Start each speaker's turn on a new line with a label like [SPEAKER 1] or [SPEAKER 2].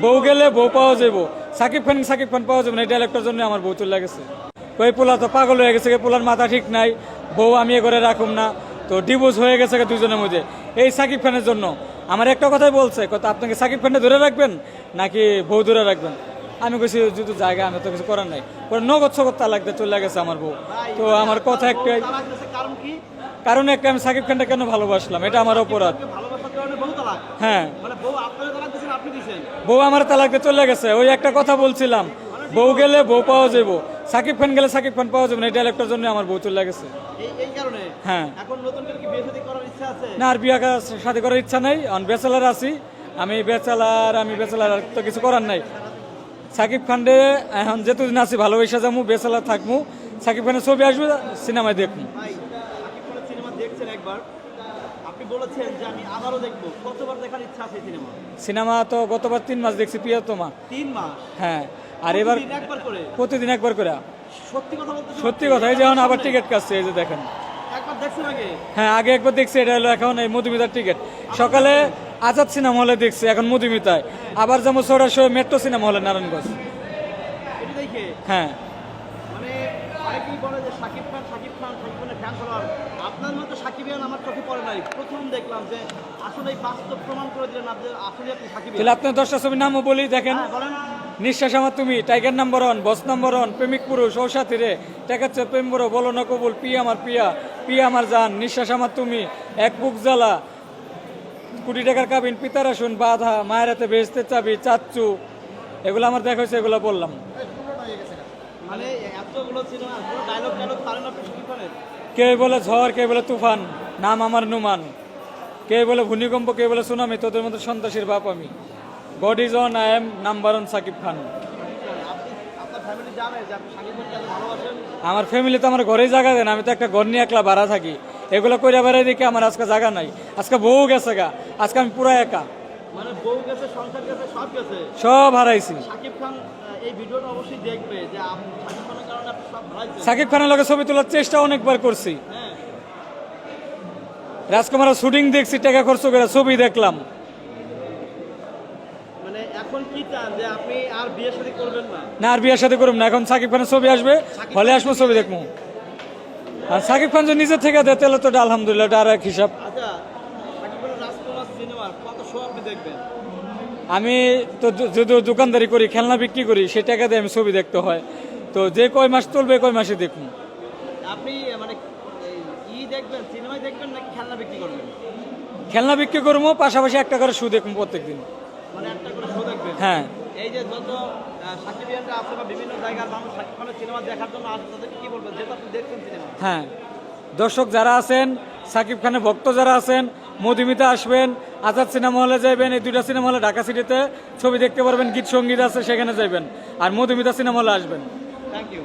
[SPEAKER 1] বউ গেলে বউ পাওয়া যাবো, সাকিব খান পাওয়া যাবে না, এই ডায়লগটার জন্য আমার বউ চলে গেছে। ওই পোলা তো পাগল হয়ে গেছে, পোলার মাথা ঠিক নাই, বউ আমি এ করে রাখুম না, তো ডিভোর্স হয়ে গেছে দুজনের মধ্যে এই সাকিব খানের জন্য। আমার একটা কথাই বলছে, কত আপনাকে সাকিব খানটা ধরে রাখবেন নাকি বউ ধরে রাখবেন? আমি কইছি যদি জায়গা, আমি তো কিছু করার নাই, পরে নগদ সগদ তালাক দিয়ে চলে গেছে আমার বউ। তো আমার কথা একটাই, কারণ একটা, আমি সাকিব খানটা কেন ভালোবাসলাম, এটা আমার অপরাধ। হ্যাঁ, বউ আমার তালাক দিয়ে চলে গেছে। ওই একটা কথা বলছিলাম, বউ গেলে বউ পাওয়া যাবো, সাকিব খান গেলে সাকিব খান পাওয়া যাবে না, এই ডায়লগটার জন্য আমার বউ চলে গেছে। হ্যাঁ, না আর বিয়ে শাদী করার ইচ্ছা নাই, আমি ব্যাচেলার আছি, আমি ব্যাচেলার তো কিছু করার নাই। সাকিব খানরে এখন যেতদিন আছি ভালোবাসা যাবো, ব্যাচেলার থাকবো, সাকিব খানের ছবি আসবে, সিনেমায় দেখবো। সিনেমা তো গতবার 3 মাস দেখছি, প্রিয়তমা।
[SPEAKER 2] 3 মাস?
[SPEAKER 1] হ্যাঁ, আর এবার প্রতিদিন একবার করে। সত্যি কথা, এই যেমন আবার টিকিট কাটছে, এই যে দেখেন। হ্যাঁ, আগে একবার দেখছি, এটা হলো এখন এই মধুমিতার টিকিট। সকালে আজাদ সিনেমা হলে দেখছি, এখন মধুমিতায়। আবার যেমন সরাসরি মেট্রো সিনেমা হলে নারায়ণগঞ্জ। হ্যাঁ,
[SPEAKER 2] আপনার মতো সাকিবিয়ান আমার চোখে পড়ে নাই, প্রথম দেখলাম যে আসলে বাস্তব প্রমাণ করে দিলেন আসলে আপনি সাকিবিয়ান।
[SPEAKER 1] তাহলে আপনার 10টা ছবির নামও বলি, দেখেন। নিঃশ্বাস আমার তুমি, টাইগার নাম্বার 1, বস নাম্বার 1, প্রেমিক পুরুষ, ও সাথী রে, টেকাচ্ছে প্রেম বড়, বলো না কবুল, পিয়া আমার পিয়া, পিয়া আমার জান, নিঃশ্বাস আমার তুমি, এক বুক জ্বালা, কোটি টাকার কাবিন, পিতার আসুন, বাধা, মায়ের হাতে বেহেশতের চাবি, চাচ্চু, এগুলো আমার দেখা হয়েছে, এগুলো বললাম।
[SPEAKER 2] মানে এতগুলো সিনেমা, পুরো ডায়লগ পারেন আপনি সাকিব খানের?
[SPEAKER 1] কে বলে ঝড়, কে বলে তুফান, নাম আমার নুমান, কে বলে ভূমিকম্প, কে বলে সুনামি, তোদের মতো সন্ত্রাসীর বাপ আমি। God is on, I am number 1 Shakib Khan. আমার ফ্যামিলি তো আমার ঘরেই জায়গা দেন, আমি তো একটা ঘর নিয়ে একলা ভাড়া থাকি, এগুলো কইরা বেড়াই দেখে আমার আজকে জায়গা নাই, আজকে বউ গেছে গা, আজকে আমি পুরো একা,
[SPEAKER 2] মানে বউ গেছে, সংসার গেছে, সব গেছে,
[SPEAKER 1] সব হারাইছি।
[SPEAKER 2] সাকিব খান এই ভিডিওটা অবশ্যই দেখবে যে সাকিব খানের কারণে আপনি সব হারাইছেন।
[SPEAKER 1] সাকিব খানের লগে ছবি তোলার চেষ্টা অনেকবার করছি,
[SPEAKER 2] হ্যাঁ,
[SPEAKER 1] রাজকুমারের শুটিং দেখছি, টাকা খরচ করে ছবি দেখলাম।
[SPEAKER 2] মানে এখন কি চান যে আপনি আর বিয়ে শাদী করবেন না?
[SPEAKER 1] না, আর বিয়ের সাথে করুম না, এখন সাকিব খানের ছবি আসবে, হলে আসবো, ছবি দেখবো। আর সাকিব খান যদি নিজের থেকে দেয় তাহলে তো এটা আলহামদুলিল্লাহ, এটা আর এক হিসাব।
[SPEAKER 2] আচ্ছা, সাকিব খানের রাজকুমার সিনেমার কত শো আপনি দেখবেন?
[SPEAKER 1] আমি তো যদি দোকানদারি করি, খেলনা বিক্রি করি, সে টাকা দিয়ে আমি ছবি দেখতে হয়, তো যে কয় মাস চলবে কয় মাসে দেখুন।
[SPEAKER 2] আপনি মানে দেখবেন, সিনেমায় দেখবেন নাকি খেলনা বিক্রি করবেন?
[SPEAKER 1] খেলনা বিক্রি করবো, পাশাপাশি একটা করে শো দেখুন প্রত্যেকদিন।
[SPEAKER 2] মানে একটা করে শো দেখবেন?
[SPEAKER 1] হ্যাঁ।
[SPEAKER 2] এই যে যত সাকিবিয়ানরা আছে বা বিভিন্ন জায়গার মানুষ সাকিব খানের সিনেমা দেখার জন্য আসে, তাদেরকে কি বলবেন, যেহেতু আপনি দেখছেন সিনেমা?
[SPEAKER 1] হ্যাঁ, দর্শক যারা আছেন, সাকিব খানের ভক্ত যারা আছেন, মধুমিতা আসবেন, আজাদ সিনেমা হলে যাবেন, এই 2টা সিনেমা হলে ঢাকা সিটিতে ছবি দেখতে পারবেন, গীত সঙ্গীত আছে, সেখানে যাবেন, আর মধুমিতা সিনেমা হলে আসবেন।
[SPEAKER 2] Thank you.